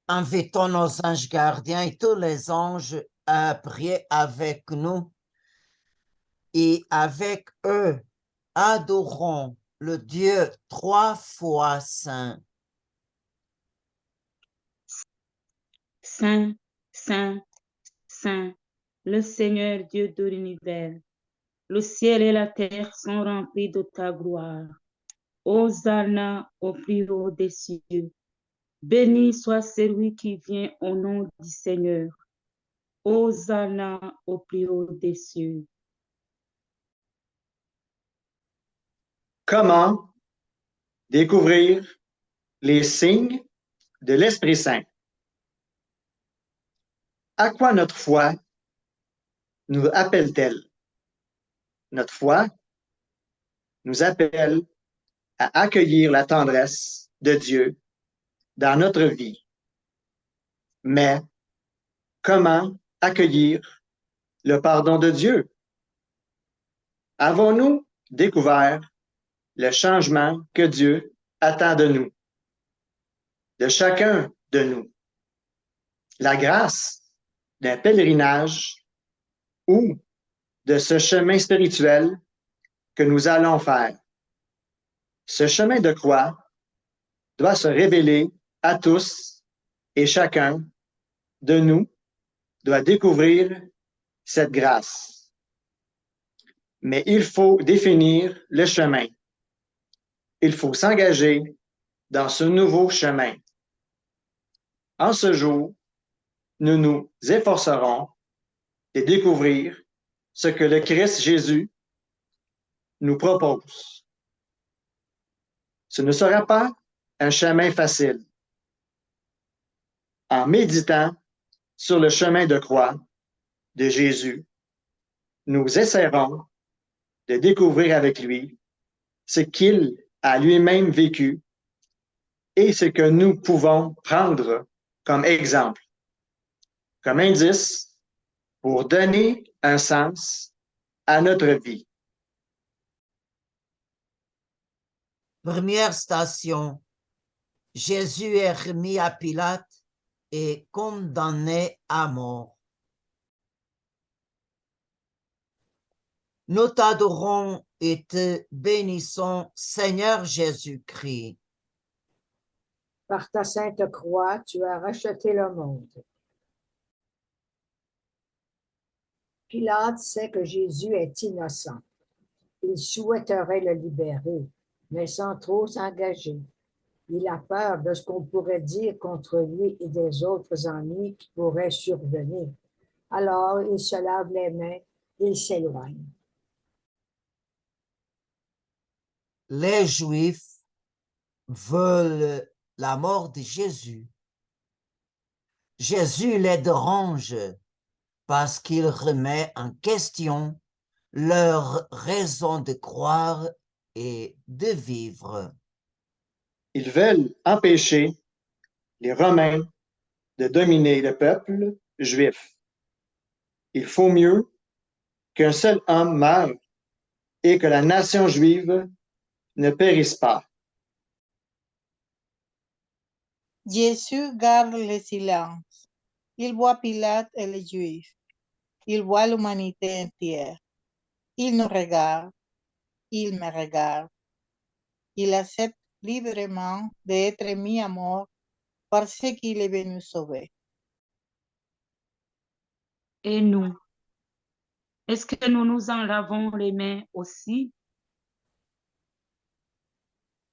Invitons nos anges gardiens et tous les anges à prier avec nous et avec eux, adorons le Dieu 3 fois saint. Saint, Saint, Saint, le Seigneur Dieu de l'univers, le ciel et la terre sont remplis de ta gloire. Hosanna au plus haut des cieux. Béni soit celui qui vient au nom du Seigneur. Hosanna au plus haut des cieux. Comment découvrir les signes de l'Esprit Saint? À quoi notre foi nous appelle-t-elle? Notre foi nous appelle à accueillir la tendresse de Dieu dans notre vie. Mais comment accueillir le pardon de Dieu? Avons-nous découvert le changement que Dieu attend de nous, de chacun de nous? La grâce d'un pèlerinage ou de ce chemin spirituel que nous allons faire. Ce chemin de croix doit se révéler à tous et chacun de nous doit découvrir cette grâce. Mais il faut définir le chemin. Il faut s'engager dans ce nouveau chemin. En ce jour, nous nous efforcerons de découvrir ce que le Christ Jésus nous propose. Ce ne sera pas un chemin facile. En méditant sur le chemin de croix de Jésus, nous essaierons de découvrir avec lui ce qu'il a lui-même vécu et ce que nous pouvons prendre comme exemple, comme indice pour donner un sens à notre vie. Première station, Jésus est remis à Pilate et condamné à mort. Nous t'adorons et te bénissons, Seigneur Jésus-Christ. Par ta sainte croix, tu as racheté le monde. Pilate sait que Jésus est innocent. Il souhaiterait le libérer, mais sans trop s'engager. Il a peur de ce qu'on pourrait dire contre lui et des autres ennuis qui pourraient survenir. Alors, il se lave les mains et il s'éloigne. Les Juifs veulent la mort de Jésus. Jésus les dérange parce qu'il remet en question leur raison de croire et de vivre. Ils veulent empêcher les Romains de dominer le peuple juif. Il faut mieux qu'un seul homme meure et que la nation juive ne périsse pas. Jésus garde le silence. Il voit Pilate et les Juifs. Il voit l'humanité entière. Il nous regarde. Il me regarde. Il accepte librement d'être mis à mort parce qu'il est venu sauver. Et nous, est-ce que nous nous en lavons les mains aussi?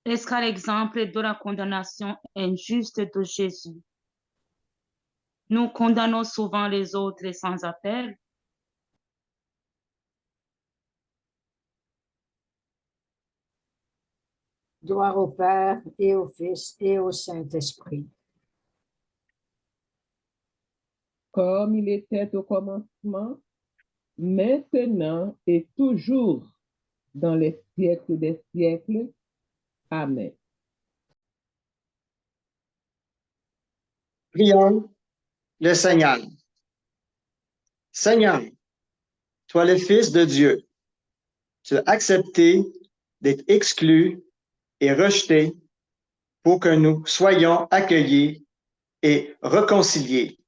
Est-ce qu'à l'exemple de la condamnation injuste de Jésus, nous condamnons souvent les autres sans appel? Gloire au Père et au Fils et au Saint-Esprit. Comme il était au commencement, maintenant et toujours, dans les siècles des siècles. Amen. Prions le Seigneur. Seigneur, toi le Fils de Dieu, tu as accepté d'être exclu et rejeté pour que nous soyons accueillis et réconciliés.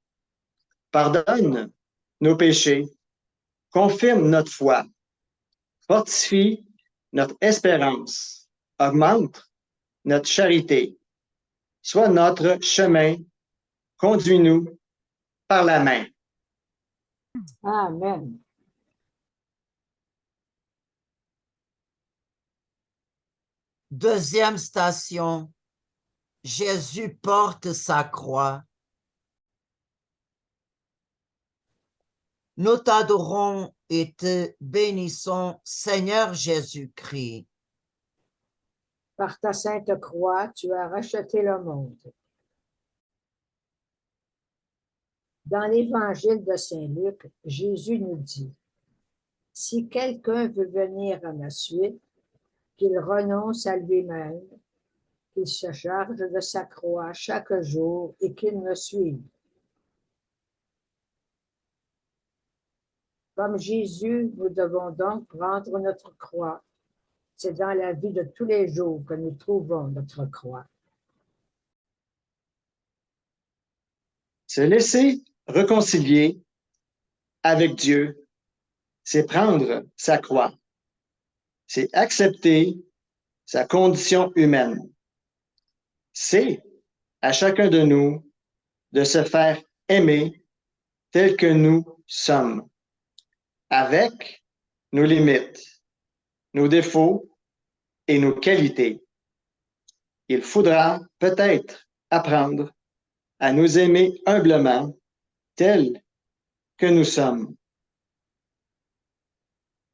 Pardonne nos péchés, confirme notre foi, fortifie notre espérance, augmente notre charité, soit notre chemin, conduis-nous par la main. Amen. Deuxième station, Jésus porte sa croix. Nous t'adorons et te bénissons, Seigneur Jésus-Christ. Par ta sainte croix, tu as racheté le monde. Dans l'évangile de Saint Luc, Jésus nous dit, « Si quelqu'un veut venir à ma suite, qu'il renonce à lui-même, qu'il se charge de sa croix chaque jour et qu'il me suive. » Comme Jésus, nous devons donc prendre notre croix. C'est dans la vie de tous les jours que nous trouvons notre croix. Se laisser réconcilier avec Dieu, c'est prendre sa croix. C'est accepter sa condition humaine. C'est à chacun de nous de se faire aimer tel que nous sommes, avec nos limites, nos défauts et nos qualités. Il faudra peut-être apprendre à nous aimer humblement tels que nous sommes.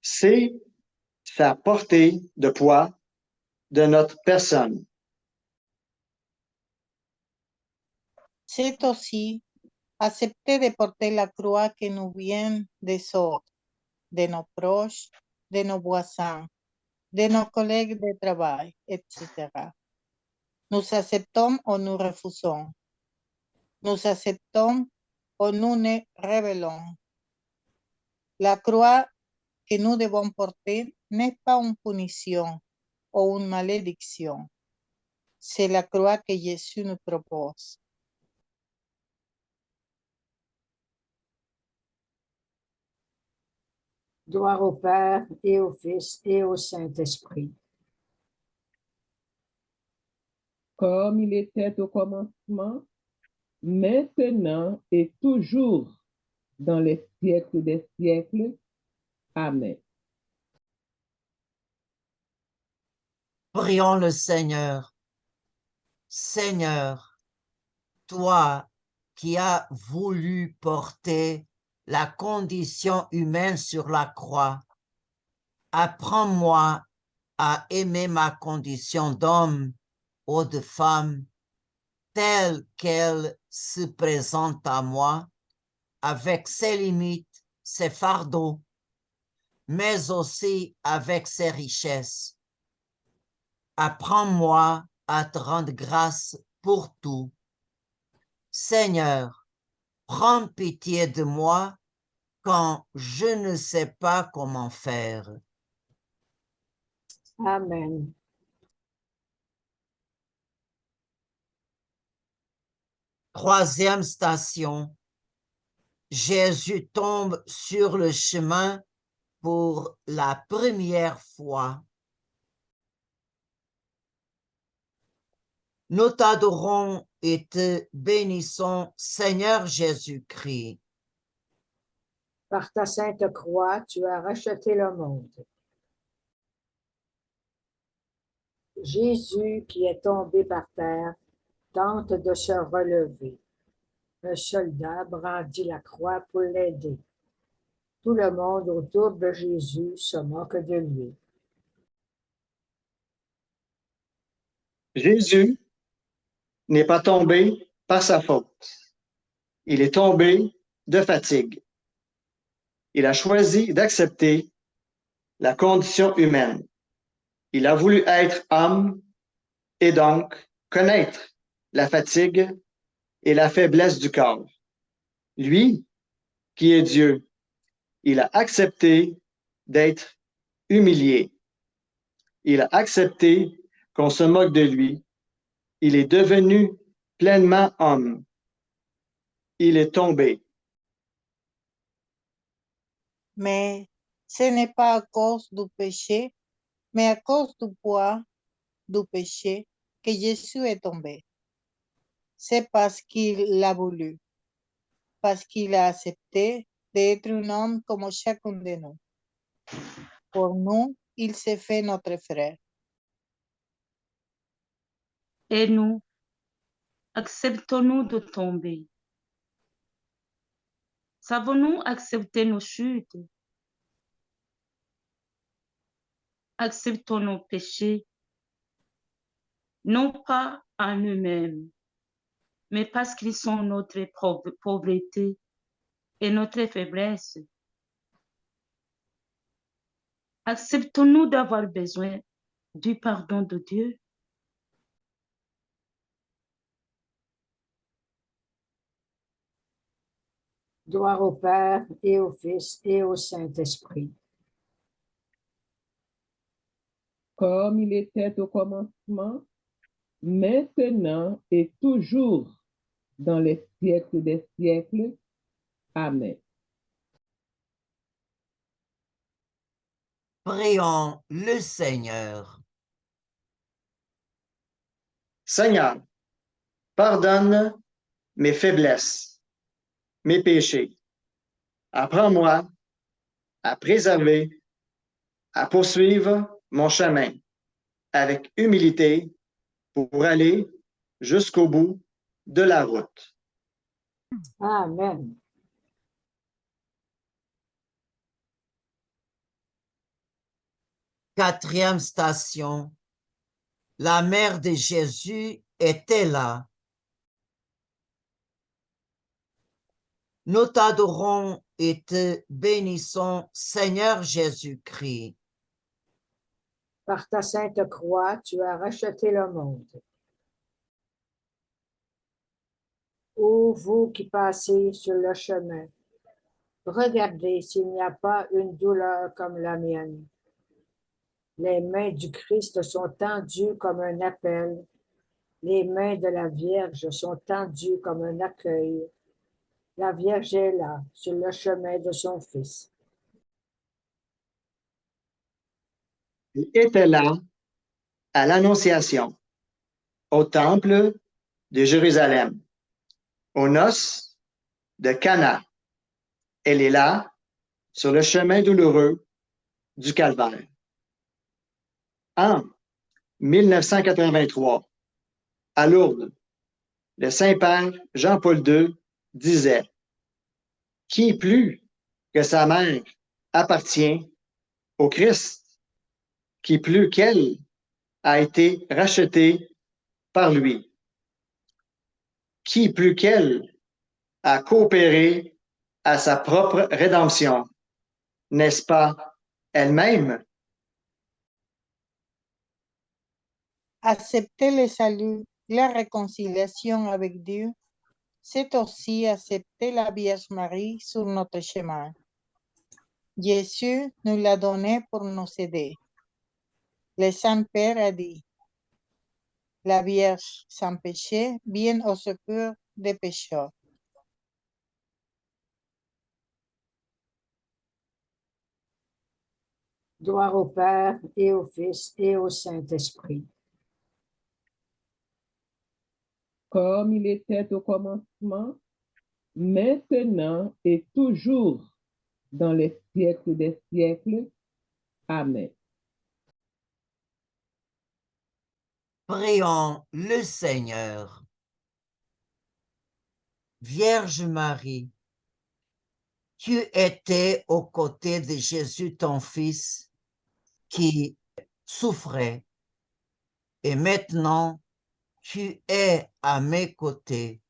C'est faire porter de poids de notre personne. C'est aussi accepter de porter la croix que nous vient des autres, de nos proches, de nos voisins, de nos collègues de travail, etc. Nous acceptons ou nous refusons. Nous acceptons ou nous nous rebellons. La croix que nous devons porter n'est pas une punition ou une malédiction. C'est la croix que Jésus nous propose. Gloire au Père et au Fils et au Saint-Esprit. Comme il était au commencement, maintenant et toujours, dans les siècles des siècles. Amen. Prions le Seigneur. Seigneur, toi qui as voulu porter la condition humaine sur la croix, apprends-moi à aimer ma condition d'homme ou de femme telle qu'elle se présente à moi, avec ses limites, ses fardeaux, mais aussi avec ses richesses. Apprends-moi à te rendre grâce pour tout. Seigneur, prends pitié de moi quand je ne sais pas comment faire. Amen. Troisième station, Jésus tombe sur le chemin pour la première fois. Nous t'adorons et te bénissons, Seigneur Jésus-Christ. Par ta sainte croix, tu as racheté le monde. Jésus, qui est tombé par terre, tente de se relever. Un soldat brandit la croix pour l'aider. Tout le monde autour de Jésus se moque de lui. Jésus n'est pas tombé par sa faute. Il est tombé de fatigue. Il a choisi d'accepter la condition humaine. Il a voulu être homme et donc connaître la fatigue et la faiblesse du corps. Lui, qui est Dieu, il a accepté d'être humilié. Il a accepté qu'on se moque de lui. Il est devenu pleinement homme il est tombé. Mais ce n'est pas à cause du péché, mais à cause du poids du péché que Jésus est tombé. C'est parce qu'il l'a voulu, parce qu'il a accepté d'être un homme comme chacun de nous. Pour nous, il s'est fait notre frère. Et nous, acceptons-nous de tomber? Savons-nous accepter nos chutes? Acceptons nos péchés, non pas en eux-mêmes, mais parce qu'ils sont notre pauvreté et notre faiblesse. Acceptons-nous d'avoir besoin du pardon de Dieu? Gloire au Père et au Fils et au Saint-Esprit. Comme il était au commencement, maintenant et toujours, dans les siècles des siècles. Amen. Prions le Seigneur. Seigneur, pardonne mes faiblesses, mes péchés. Apprends-moi à préserver, à poursuivre mon chemin avec humilité pour aller jusqu'au bout de la route. Amen. Quatrième station. La mère de Jésus était là. Nous t'adorons et te bénissons, Seigneur Jésus-Christ. Par ta sainte croix, tu as racheté le monde. Ô vous qui passez sur le chemin, regardez s'il n'y a pas une douleur comme la mienne. Les mains du Christ sont tendues comme un appel. Les mains de la Vierge sont tendues comme un accueil. La Vierge est là, sur le chemin de son Fils. Il était là à l'Annonciation, au temple de Jérusalem, aux noces de Cana. Elle est là, sur le chemin douloureux du Calvaire. En 1983, à Lourdes, le Saint-Père Jean-Paul II disait « Qui plus que sa mère appartient au Christ, qui plus qu'elle a été rachetée par lui, qui plus qu'elle a coopéré à sa propre rédemption, n'est-ce pas elle-même? » Accepter le salut, la réconciliation avec Dieu, c'est aussi accepter la Vierge Marie sur notre chemin. Jésus nous l'a donné pour nous aider. Le Saint-Père a dit, la Vierge sans péché vient au secours des pécheurs. Gloire au Père et au Fils et au Saint-Esprit. Comme il était au commencement, maintenant et toujours, dans les siècles des siècles. Amen. Prions le Seigneur. Vierge Marie, tu étais aux côtés de Jésus, ton Fils, qui souffrait, et maintenant tu es à mes côtés.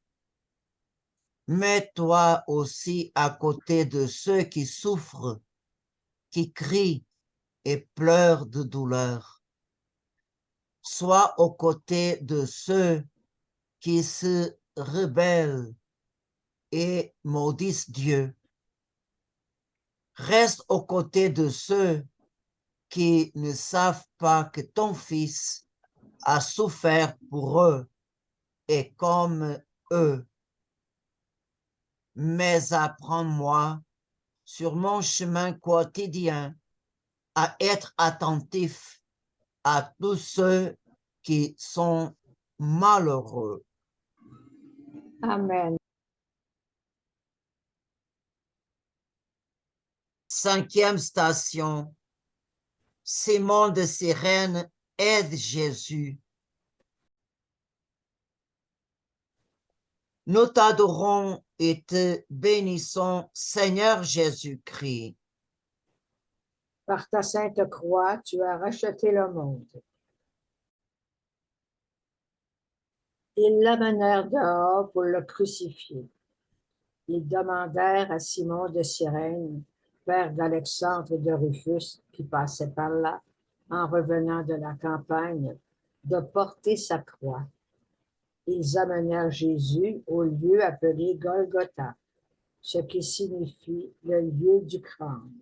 Mets-toi aussi à côté de ceux qui souffrent, qui crient et pleurent de douleur. Sois aux côtés de ceux qui se rebellent et maudissent Dieu. Reste aux côtés de ceux qui ne savent pas que ton Fils a souffert pour eux et comme eux. mais apprends-moi sur mon chemin quotidien à être attentif à tous ceux qui sont malheureux. Amen. 5e station, Simon de Cyrène aide Jésus. Nous t'adorons et te bénissons, Seigneur Jésus-Christ. Par ta sainte croix, tu as racheté le monde. Ils l'amenèrent dehors pour le crucifier. Ils demandèrent à Simon de Cyrène, père d'Alexandre et de Rufus, qui passait par là, en revenant de la campagne, de porter sa croix. Ils amenèrent Jésus au lieu appelé Golgotha, ce qui signifie le lieu du crâne.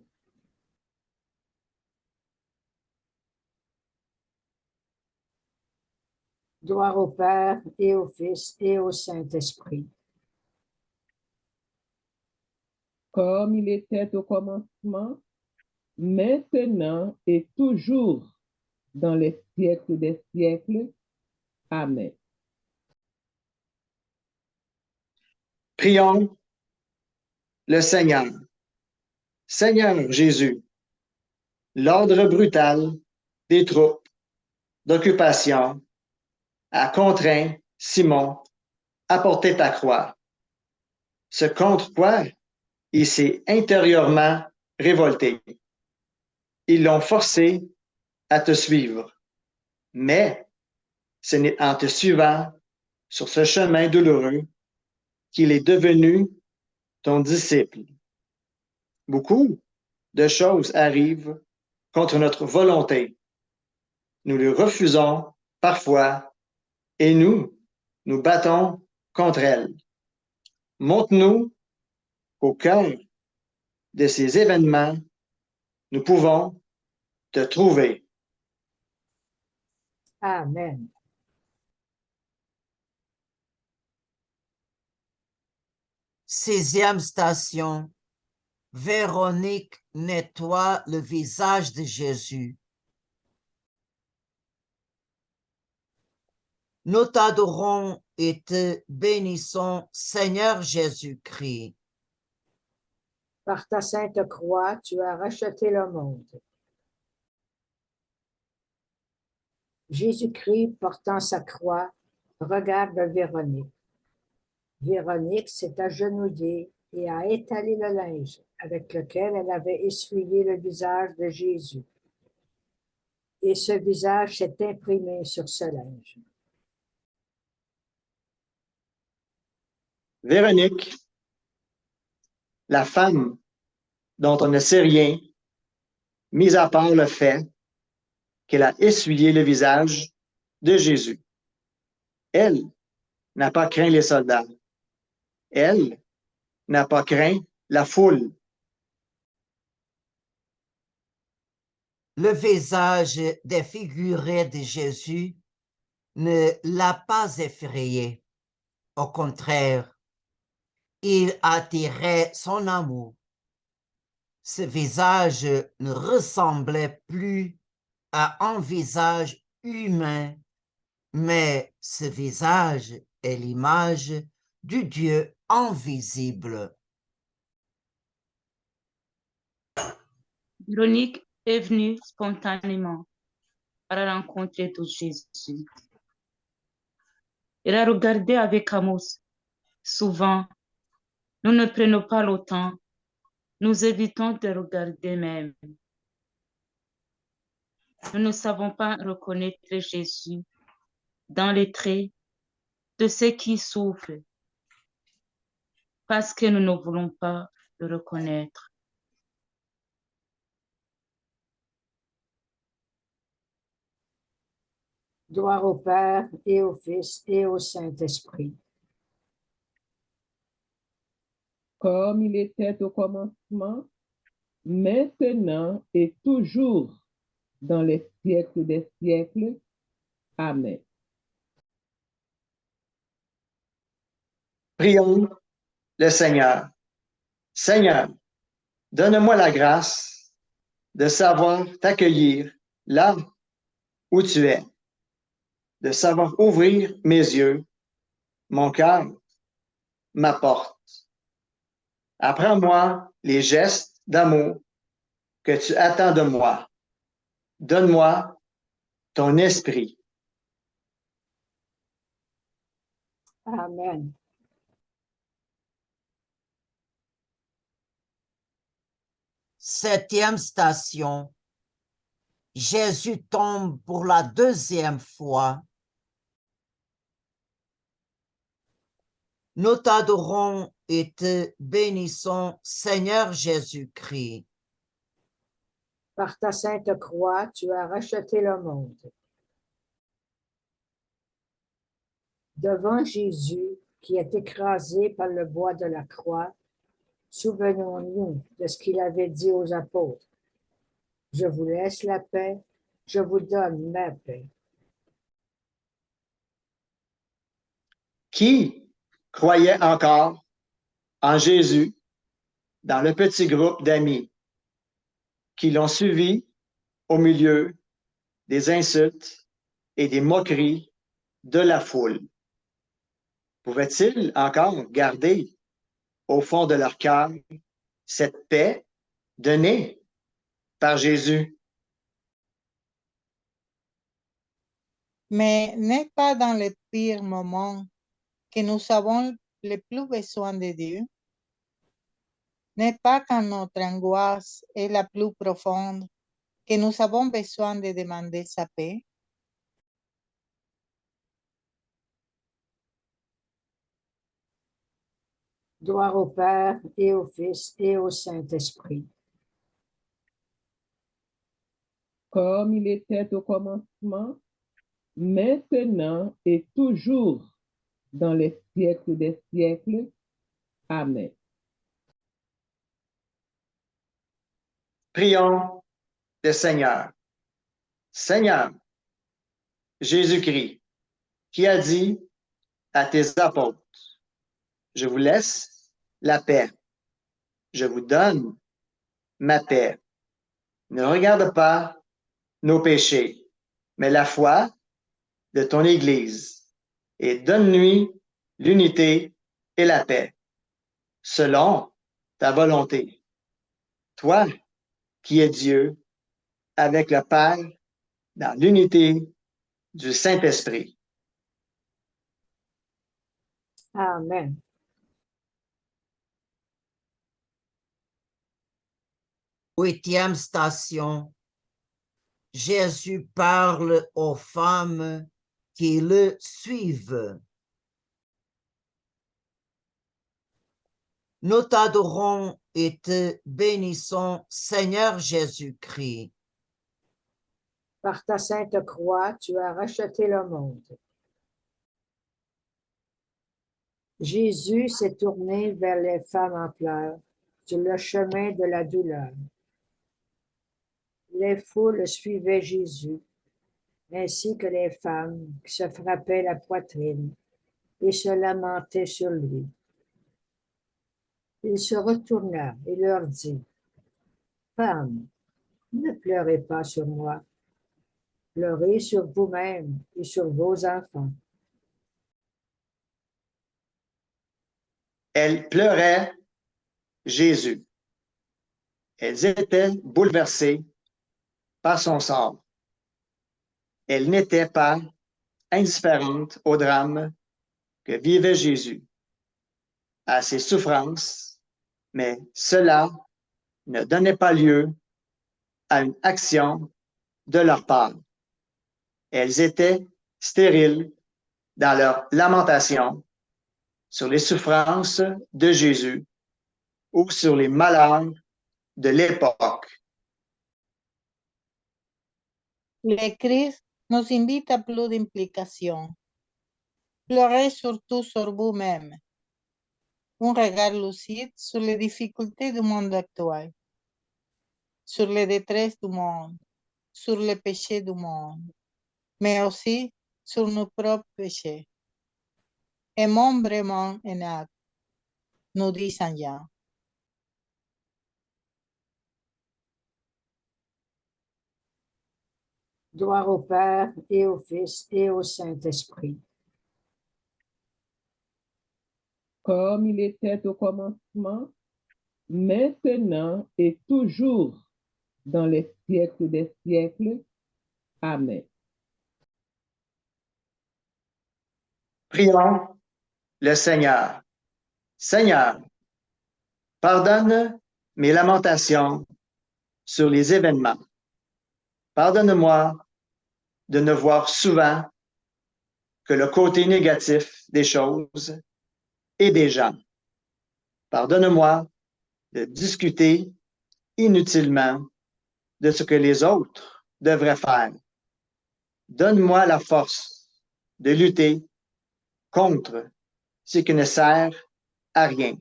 Gloire au Père et au Fils et au Saint-Esprit. Comme il était au commencement, maintenant et toujours, dans les siècles des siècles. Amen. Prions le Seigneur. Seigneur Jésus, l'ordre brutal des troupes d'occupation a contraint Simon à porter ta croix, ce contre quoi il s'est intérieurement révolté. Ils l'ont forcé à te suivre, mais ce n'est en te suivant sur ce chemin douloureux qu'il est devenu ton disciple. Beaucoup de choses arrivent contre notre volonté. Nous le refusons parfois et nous battons contre elles. Montre-nous qu'au cœur de ces événements, nous pouvons te trouver. Amen. Sixième station, Véronique nettoie le visage de Jésus. Nous t'adorons et te bénissons, Seigneur Jésus-Christ. Par ta sainte croix, tu as racheté le monde. Jésus-Christ, portant sa croix, regarde Véronique. Véronique s'est agenouillée et a étalé le linge avec lequel elle avait essuyé le visage de Jésus. Et ce visage s'est imprimé sur ce linge. Véronique, la femme dont on ne sait rien, mis à part le fait qu'elle a essuyé le visage de Jésus. Elle n'a pas craint les soldats. Elle n'a pas craint la foule. Le visage défiguré de Jésus ne l'a pas effrayé. Au contraire, il attirait son amour. Ce visage ne ressemblait plus à un visage humain, mais ce visage est l'image du Dieu invisible. Véronique est venue spontanément à la rencontre de Jésus. Elle a regardé avec amour. Souvent, nous ne prenons pas le temps, nous évitons de regarder même. Nous ne savons pas reconnaître Jésus dans les traits de ceux qui souffrent parce que nous ne voulons pas le reconnaître. Gloire au Père et au Fils et au Saint-Esprit. Comme il était au commencement, maintenant et toujours, dans les siècles des siècles. Amen. Prions le Seigneur. Seigneur, donne-moi la grâce de savoir t'accueillir là où tu es, de savoir ouvrir mes yeux, mon cœur, ma porte. Apprends-moi les gestes d'amour que tu attends de moi. Donne-moi ton esprit. Amen. Septième station. Jésus tombe pour la deuxième fois. Nous t'adorons et te bénissons, Seigneur Jésus-Christ. Par ta sainte croix, tu as racheté le monde. Devant Jésus, qui est écrasé par le bois de la croix, souvenons-nous de ce qu'il avait dit aux apôtres. Je vous laisse la paix, je vous donne ma paix. Qui croyait encore en Jésus dans le petit groupe d'amis qui l'ont suivi au milieu des insultes et des moqueries de la foule? Pouvaient-ils encore garder au fond de leur cœur cette paix donnée par Jésus? Mais n'est pas dans les pires moments que nous avons le plus besoin de Dieu? N'est pas quand notre angoisse est la plus profonde que nous avons besoin de demander sa paix? Gloire au Père et au Fils et au Saint-Esprit. Comme il était au commencement, maintenant et toujours, dans les siècles des siècles. Amen. Prions le Seigneur. Seigneur, Jésus-Christ, qui a dit à tes apôtres, je vous laisse la paix, je vous donne ma paix. Ne regarde pas nos péchés, mais la foi de ton Église et donne-lui l'unité et la paix, selon ta volonté. Toi qui es Dieu, avec le Père, dans l'unité du Saint-Esprit. Amen. Huitième station. Jésus parle aux femmes qui le suivent. Nous t'adorons et te bénissons, Seigneur Jésus-Christ. Par ta sainte croix, tu as racheté le monde. Jésus s'est tourné vers les femmes en pleurs sur le chemin de la douleur. Les foules suivaient Jésus, ainsi que les femmes qui se frappaient la poitrine et se lamentaient sur lui. Il se retourna et leur dit, « Femmes, ne pleurez pas sur moi, pleurez sur vous-même et sur vos enfants. » Elles pleuraient Jésus. Elles étaient bouleversées par son sort. Elles n'étaient pas indifférentes au drame que vivait Jésus, à ses souffrances, mais cela ne donnait pas lieu à une action de leur part. Elles étaient stériles dans leur lamentation sur les souffrances de Jésus ou sur les malheurs de l'époque. Le Christ nous invite à plus d'implication. Pleurez surtout sur vous-même. Un regard lucide sur les difficultés du monde actuel, sur les détresses du monde, sur les péchés du monde, mais aussi sur nos propres péchés. Aimons vraiment en acte. nous dit Saint Jean. Gloire au Père et au Fils et au Saint-Esprit. Comme il était au commencement, maintenant et toujours, dans les siècles des siècles. Amen. Prions le Seigneur. Seigneur, pardonne mes lamentations sur les événements. Pardonne-moi de ne voir souvent que le côté négatif des choses et des gens. Pardonne-moi de discuter inutilement de ce que les autres devraient faire. Donne-moi la force de lutter contre ce qui ne sert à rien.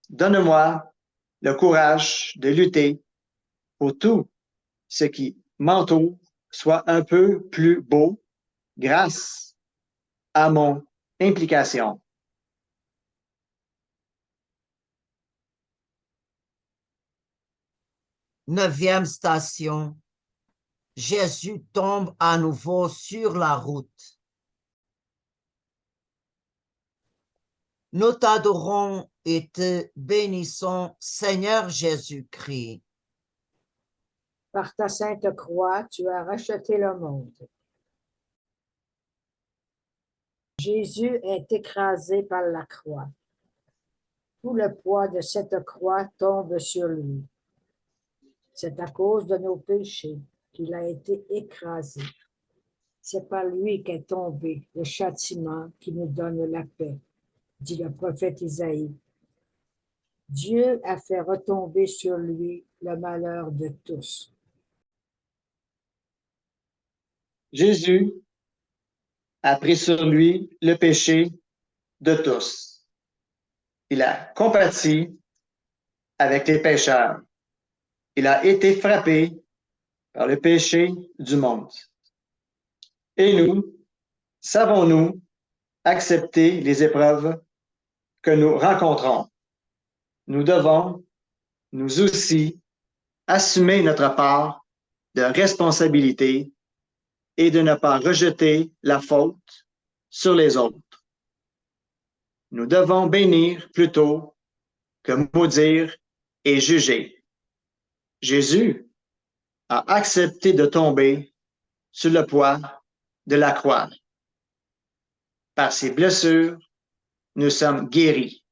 Donne-moi le courage de lutter pour tout ce qui m'entoure soit un peu plus beau grâce à mon implication. Neuvième station. Jésus tombe à nouveau sur la route. Nous t'adorons et te bénissons, Seigneur Jésus-Christ. Par ta sainte croix, tu as racheté le monde. Jésus est écrasé par la croix. Tout le poids de cette croix tombe sur lui. C'est à cause de nos péchés qu'il a été écrasé. C'est par lui qu'est tombé le châtiment qui nous donne la paix, dit le prophète Isaïe. Dieu a fait retomber sur lui le malheur de tous. Jésus a pris sur lui le péché de tous. Il a compati avec les pécheurs. Il a été frappé par le péché du monde. Et nous, savons-nous accepter les épreuves que nous rencontrons? Nous devons, nous aussi, assumer notre part de responsabilité et de ne pas rejeter la faute sur les autres. Nous devons bénir plutôt que maudire et juger. Jésus a accepté de tomber sur le poids de la croix. Par ses blessures, nous sommes guéris.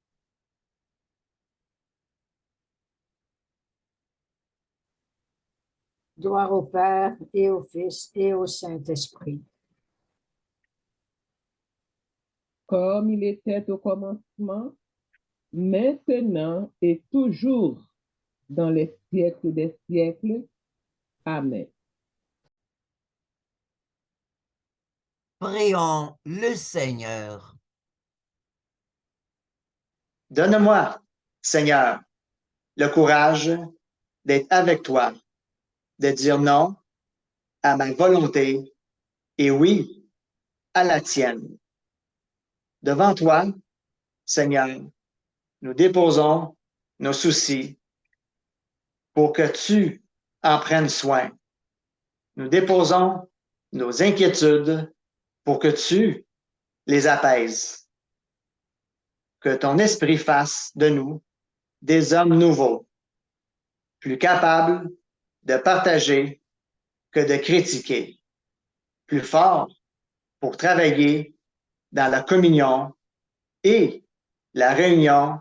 Gloire au Père et au Fils et au Saint-Esprit. Comme il était au commencement, maintenant et toujours, dans les siècles des siècles. Amen. Prions le Seigneur. Donne-moi, Seigneur, le courage d'être avec toi, de dire non à ma volonté et oui à la tienne. Devant toi, Seigneur, nous déposons nos soucis pour que tu en prennes soin. Nous déposons nos inquiétudes pour que tu les apaises. Que ton esprit fasse de nous des hommes nouveaux, plus capables de partager que de critiquer, plus forts pour travailler dans la communion et la réunion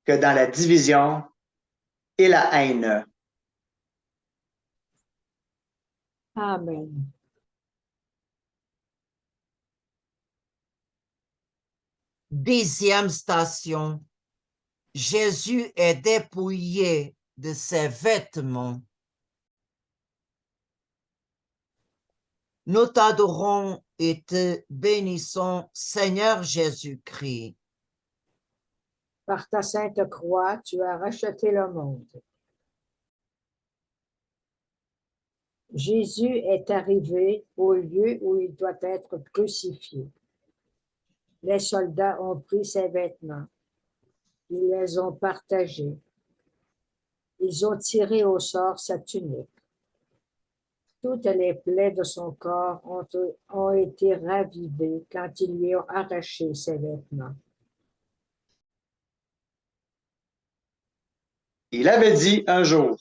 que dans la division et la haine. Amen. Dixième station. Jésus est dépouillé de ses vêtements. Nous t'adorons et te bénissons, Seigneur Jésus-Christ. Par ta sainte croix, tu as racheté le monde. Jésus est arrivé au lieu où il doit être crucifié. Les soldats ont pris ses vêtements. Ils les ont partagés. Ils ont tiré au sort sa tunique. Toutes les plaies de son corps ont été ravivées quand ils lui ont arraché ses vêtements. Il avait dit un jour,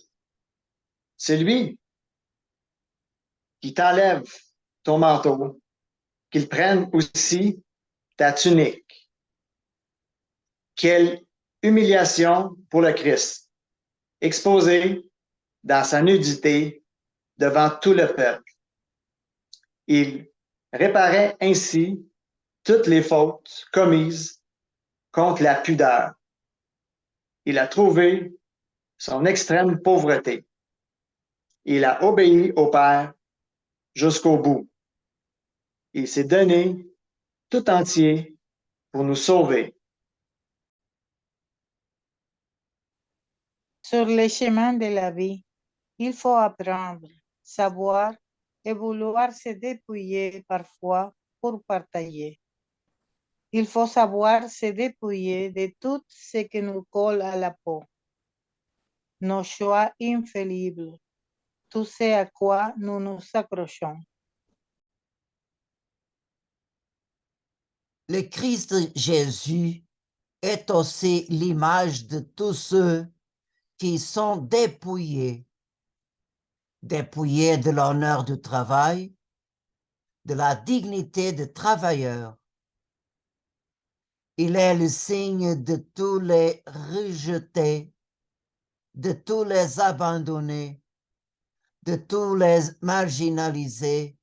c'est lui qui t'enlève ton manteau, qu'il prenne aussi ta tunique. Quelle humiliation pour le Christ, exposé dans sa nudité devant tout le peuple. Il réparait ainsi toutes les fautes commises contre la pudeur. Il a trouvé son extrême pauvreté. Il a obéi au Père jusqu'au bout. Il s'est donné tout entier pour nous sauver. Sur les chemins de la vie, il faut apprendre, savoir et vouloir se dépouiller parfois pour partager. Il faut savoir se dépouiller de tout ce qui nous colle à la peau. Nos choix infaillibles, tout ce à quoi nous nous accrochons. Le Christ Jésus est aussi l'image de tous ceux qui sont dépouillés de l'honneur du travail, de la dignité de travailleur. Il est le signe de tous les rejetés, de tous les abandonnés, de tous les marginalisés,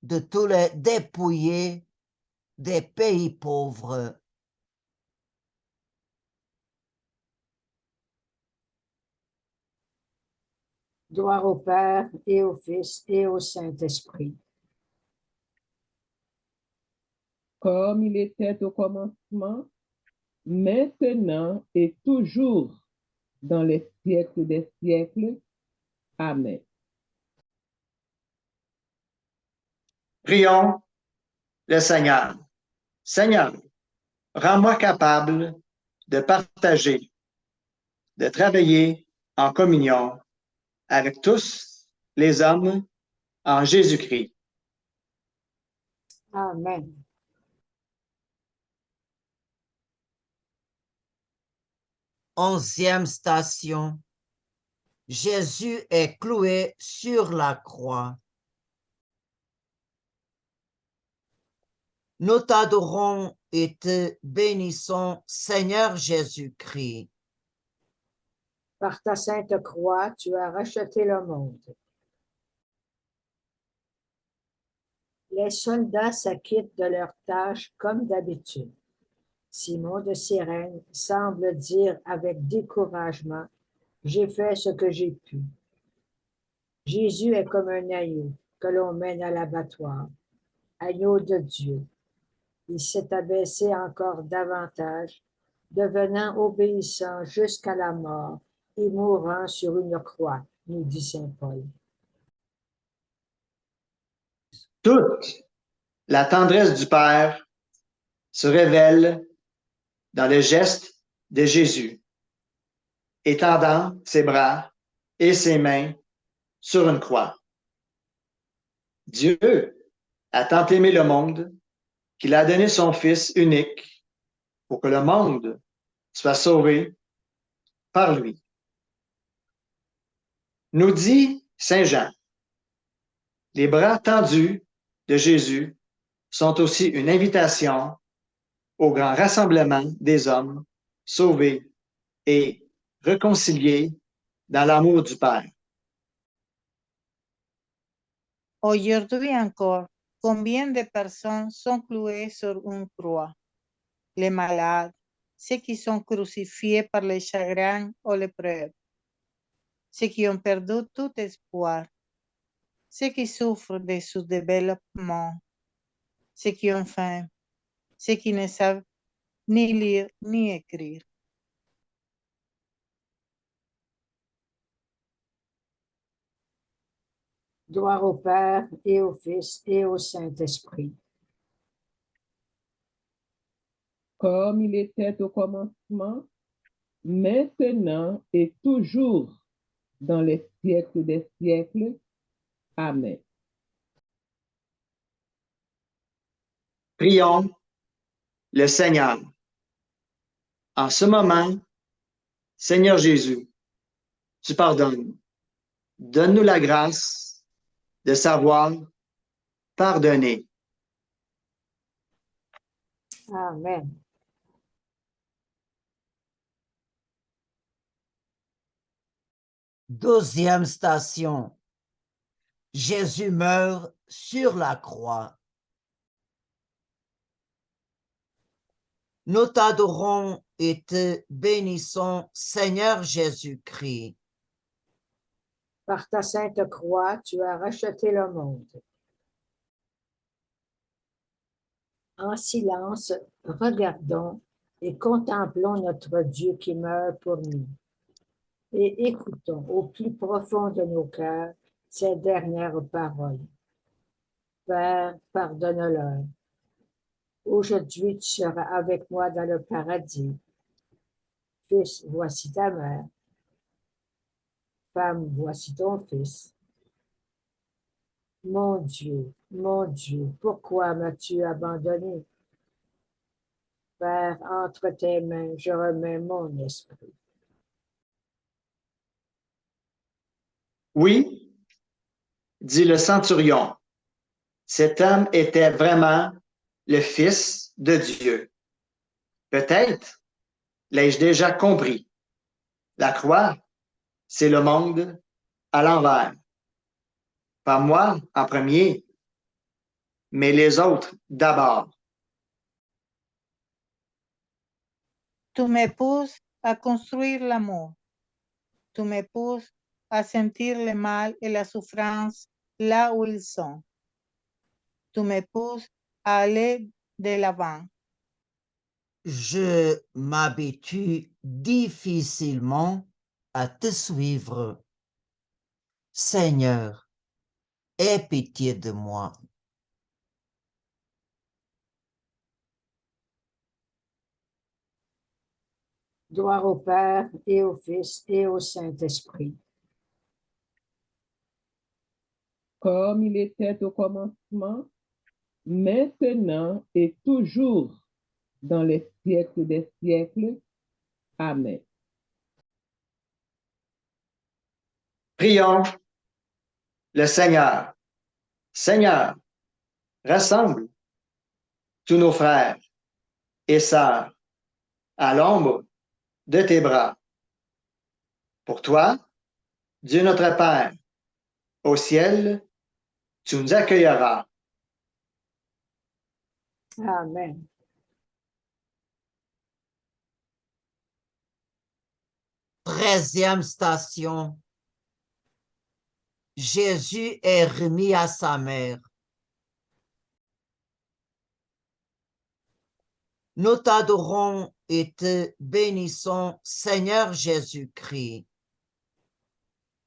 de tous les dépouillés des pays pauvres. Gloire au Père et au Fils et au Saint-Esprit. Comme il était au commencement, maintenant et toujours, dans les siècles des siècles. Amen. Prions le Seigneur. Seigneur, rends-moi capable de partager, de travailler en communion avec tous les hommes en Jésus-Christ. Amen. Onzième station. Jésus est cloué sur la croix. Nous t'adorons et te bénissons, Seigneur Jésus-Christ. Par ta sainte croix, tu as racheté le monde. Les soldats s'acquittent de leurs tâches comme d'habitude. Simon de Cyrène semble dire avec découragement, « J'ai fait ce que j'ai pu. » Jésus est comme un agneau que l'on mène à l'abattoir, agneau de Dieu. Il s'est abaissé encore davantage, devenant obéissant jusqu'à la mort et mourant sur une croix, nous dit saint Paul. Toute la tendresse du Père se révèle dans le geste de Jésus, étendant ses bras et ses mains sur une croix. Dieu a tant aimé le monde qu'il a donné son Fils unique pour que le monde soit sauvé par lui. Nous dit Saint Jean, les bras tendus de Jésus sont aussi une invitation au grand rassemblement des hommes sauvés et réconciliés dans l'amour du Père. Aujourd'hui encore, combien de personnes sont clouées sur une croix? Les malades, ceux qui sont crucifiés par les chagrins ou l'épreuve, ceux qui ont perdu tout espoir, ceux qui souffrent de sous-développement, ceux qui ont faim, ceux qui ne savent ni lire ni écrire. Gloire au Père et au Fils et au Saint-Esprit. Comme il était au commencement, maintenant et toujours, dans les siècles des siècles. Amen. Prions le Seigneur. En ce moment, Seigneur Jésus, tu pardonnes. Donne-nous la grâce de savoir pardonner. Amen. Deuxième station. Jésus meurt sur la croix. Nous t'adorons et te bénissons, Seigneur Jésus-Christ. Par ta sainte croix, tu as racheté le monde. En silence, regardons et contemplons notre Dieu qui meurt pour nous. Et écoutons au plus profond de nos cœurs ces dernières paroles. Père, pardonne-leur. Aujourd'hui, tu seras avec moi dans le paradis. Fils, voici ta mère. Femme, voici ton fils. Mon Dieu, pourquoi m'as-tu abandonné? Père, entre tes mains, je remets mon esprit. Oui, dit le centurion, cet homme était vraiment le Fils de Dieu. Peut-être l'ai-je déjà compris. La croix, c'est le monde à l'envers. Pas moi en premier, mais les autres d'abord. Tu me pousses à construire l'amour. Tu me pousses à sentir le mal et la souffrance là où ils sont. Tu me pousses à aller de l'avant. Je m'habitue difficilement à te suivre. Seigneur, aie pitié de moi. Gloire au Père et au Fils et au Saint-Esprit. Comme il était au commencement, maintenant et toujours, dans les siècles des siècles. Amen. Prions le Seigneur. Seigneur, rassemble tous nos frères et sœurs à l'ombre de tes bras. Pour toi, Dieu notre Père, au ciel, tu nous accueilleras. Amen. Treizième station. Jésus est remis à sa mère. Nous t'adorons et te bénissons, Seigneur Jésus-Christ.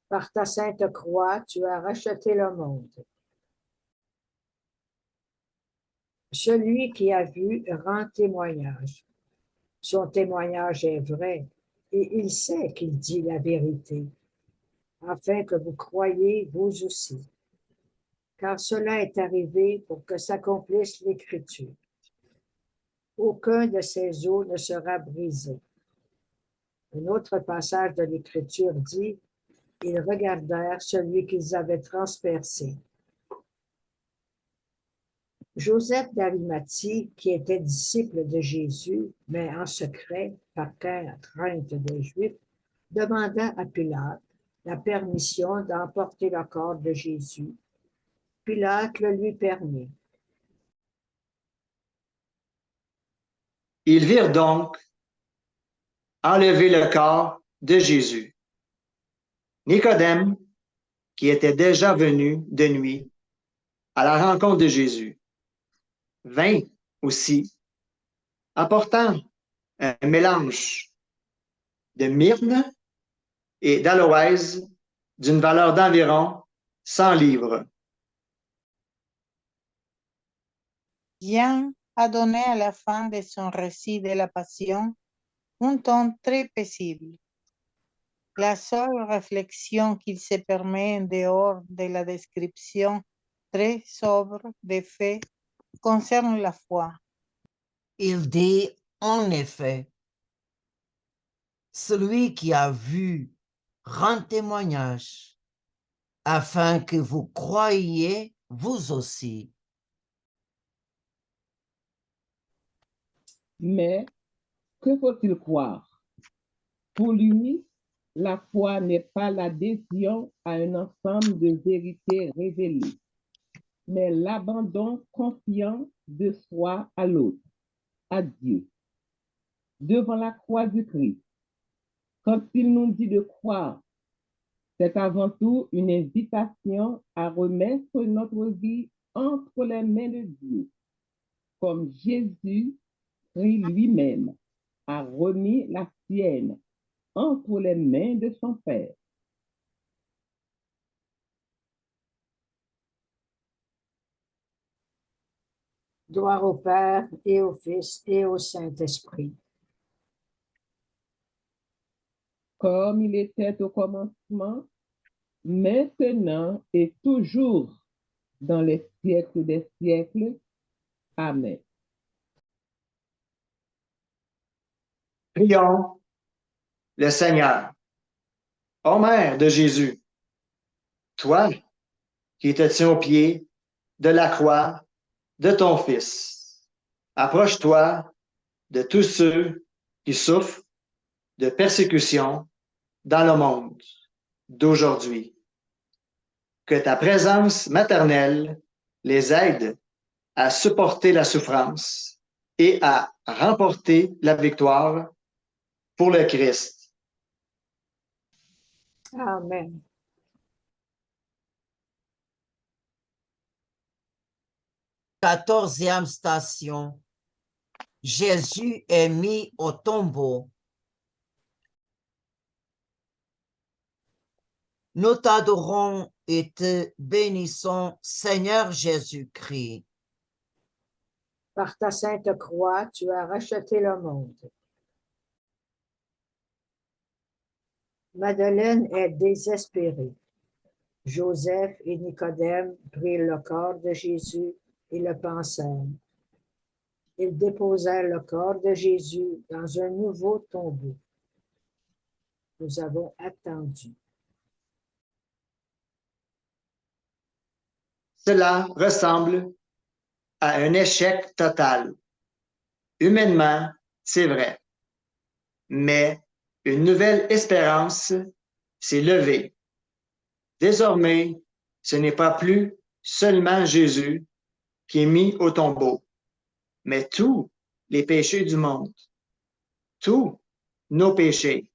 Par ta sainte croix, tu as racheté le monde. Celui qui a vu rend témoignage. Son témoignage est vrai et il sait qu'il dit la vérité, afin que vous croyiez vous aussi. Car cela est arrivé pour que s'accomplisse l'Écriture. Aucun de ces os ne sera brisé. Un autre passage de l'Écriture dit, ils regardèrent celui qu'ils avaient transpercé. Joseph d'Arimathie, qui était disciple de Jésus, mais en secret, par crainte des Juifs, demanda à Pilate la permission d'emporter le corps de Jésus. Pilate le lui permit. Ils virent donc enlever le corps de Jésus. Nicodème, qui était déjà venu de nuit à la rencontre de Jésus, vint aussi, apportant un mélange de myrrhe et d'aloès d'une valeur d'environ 100 livres. Jean a donné à la fin de son récit de la Passion un ton très paisible. La seule réflexion qu'il se permet en dehors de la description très sobre des faits concerne la foi. Il dit, en effet, celui qui a vu rend témoignage, afin que vous croyiez vous aussi. Mais que faut-il croire? Pour lui, la foi n'est pas l'adhésion à un ensemble de vérités révélées, mais l'abandon confiant de soi à l'autre, à Dieu. Devant la croix du Christ, quand il nous dit de croire, c'est avant tout une invitation à remettre notre vie entre les mains de Dieu, comme Jésus, Christ lui-même, a remis la sienne entre les mains de son Père. Gloire au Père et au Fils et au Saint-Esprit. Comme il était au commencement, maintenant et toujours, dans les siècles des siècles. Amen. Prions le Seigneur. Ô Mère de Jésus, toi qui te tiens au pied de la croix de ton Fils, approche-toi de tous ceux qui souffrent de persécution dans le monde d'aujourd'hui. Que ta présence maternelle les aide à supporter la souffrance et à remporter la victoire pour le Christ. Amen. Quatorzième station. Jésus est mis au tombeau. Nous t'adorons et te bénissons, Seigneur Jésus-Christ. Par ta sainte croix, tu as racheté le monde. Madeleine est désespérée. Joseph et Nicodème prirent le corps de Jésus et le pansèrent. Ils déposèrent le corps de Jésus dans un nouveau tombeau. Nous avons attendu. Cela ressemble à un échec total. Humainement, c'est vrai. Mais une nouvelle espérance s'est levée. Désormais, ce n'est pas plus seulement Jésus qui est mis au tombeau, mais tous les péchés du monde, tous nos péchés.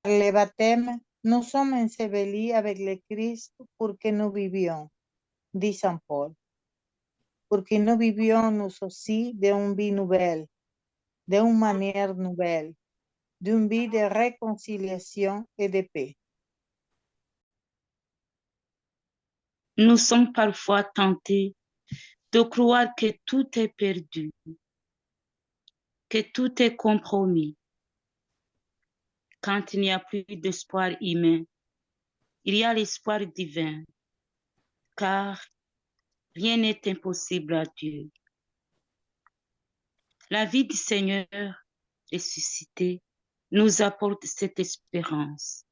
Par le baptême, nous sommes ensevelis avec le Christ pour que nous vivions, dit Saint Paul. Pour que nous vivions nous aussi d'une vie nouvelle, d'une manière nouvelle, d'une vie de réconciliation et de paix. Nous sommes parfois tentés de croire que tout est perdu, que tout est compromis. Quand il n'y a plus d'espoir humain, il y a l'espoir divin, car rien n'est impossible à Dieu. La vie du Seigneur ressuscité nous apporte cette espérance.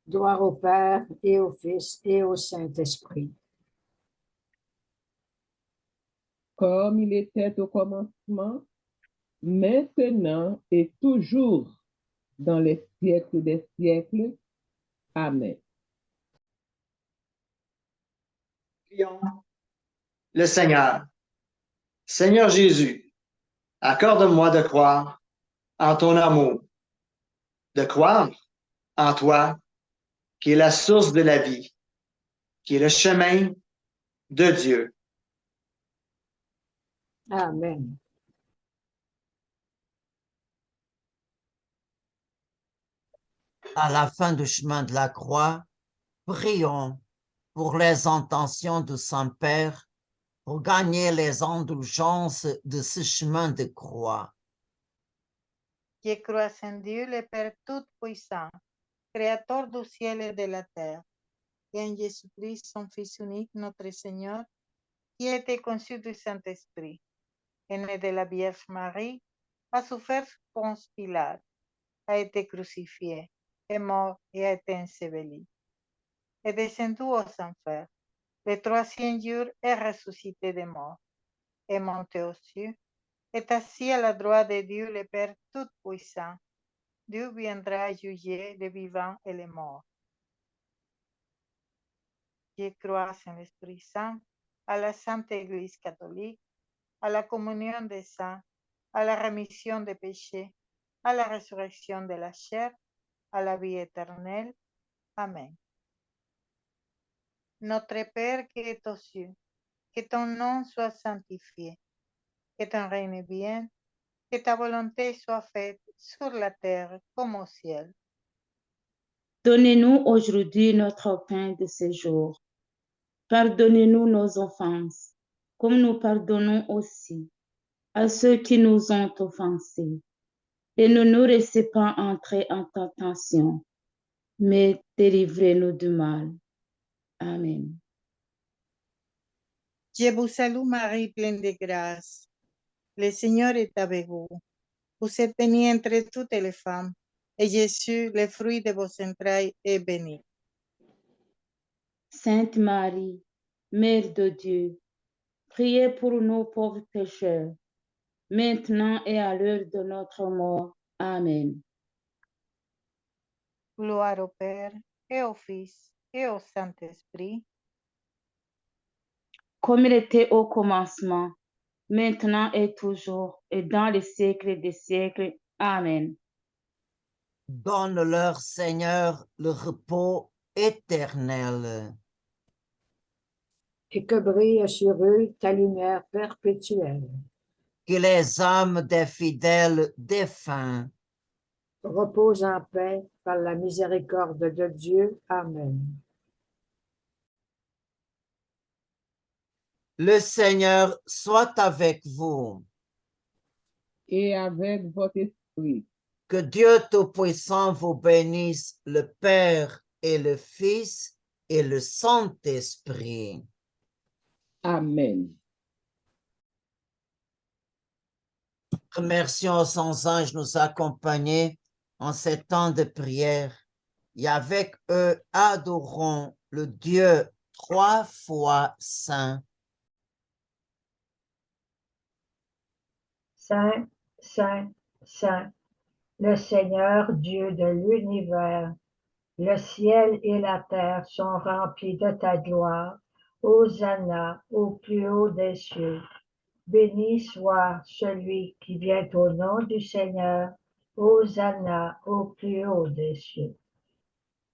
Gloire au Père et au Fils et au Saint-Esprit. Comme il était au commencement, maintenant et toujours, dans les siècles des siècles. Amen. Prions le Seigneur. Seigneur Jésus, accorde-moi de croire en ton amour, de croire en toi, qui est la source de la vie, qui est le chemin de Dieu. Amen. À la fin du chemin de la croix, prions. pour les intentions du Saint-Père, pour gagner les indulgences de ce chemin de croix. Je crois en Dieu, le Père Tout-Puissant, Créateur du ciel et de la terre, et en Jésus-Christ, son Fils unique, notre Seigneur, qui a été conçu du Saint-Esprit, est né de la Vierge Marie, a souffert Ponce Pilate, a été crucifié, est mort et a été enseveli, est descendu aux enfers. Le troisième jour est ressuscité des morts, est monté aux cieux, est assis à la droite de Dieu le Père Tout-Puissant. Dieu viendra juger les vivants et les morts. Je crois en l'Esprit Saint, à la Sainte Église catholique, à la communion des saints, à la rémission des péchés, à la résurrection de la chair, à la vie éternelle. Amen. Notre Père qui es aux cieux, que ton nom soit sanctifié, que ton règne vienne, que ta volonté soit faite sur la terre comme au ciel. Donnez-nous aujourd'hui notre pain de ce jour. Pardonnez-nous nos offenses, comme nous pardonnons aussi à ceux qui nous ont offensés. Et ne nous laissez pas entrer en tentation, mais délivrez-nous du mal. Amen. Je vous salue Marie, pleine de grâce. Le Seigneur est avec vous. Vous êtes bénie entre toutes les femmes, et Jésus, le fruit de vos entrailles, est béni. Sainte Marie, Mère de Dieu, priez pour nous pauvres pécheurs, maintenant et à l'heure de notre mort. Amen. Gloire au Père, et au Fils, et au Saint-Esprit, Comme il était au commencement, maintenant et toujours, et dans les siècles des siècles. Amen. Donne-leur, Seigneur, le repos éternel. Et que brille sur eux ta lumière perpétuelle. Que les âmes des fidèles défunts Repose en paix par la miséricorde de Dieu. Amen. Le Seigneur soit avec vous. Et avec votre esprit. Que Dieu Tout-Puissant vous bénisse, le Père et le Fils et le Saint-Esprit. Amen. Remercions aux saints anges de nous accompagner en ces temps de prière et avec eux adorons le Dieu 3 fois saint. Saint, Saint, Saint, le Seigneur Dieu de l'univers, le ciel et la terre sont remplis de ta gloire. Hosanna au plus haut des cieux. Béni soit celui qui vient au nom du Seigneur. Hosanna au plus haut des cieux.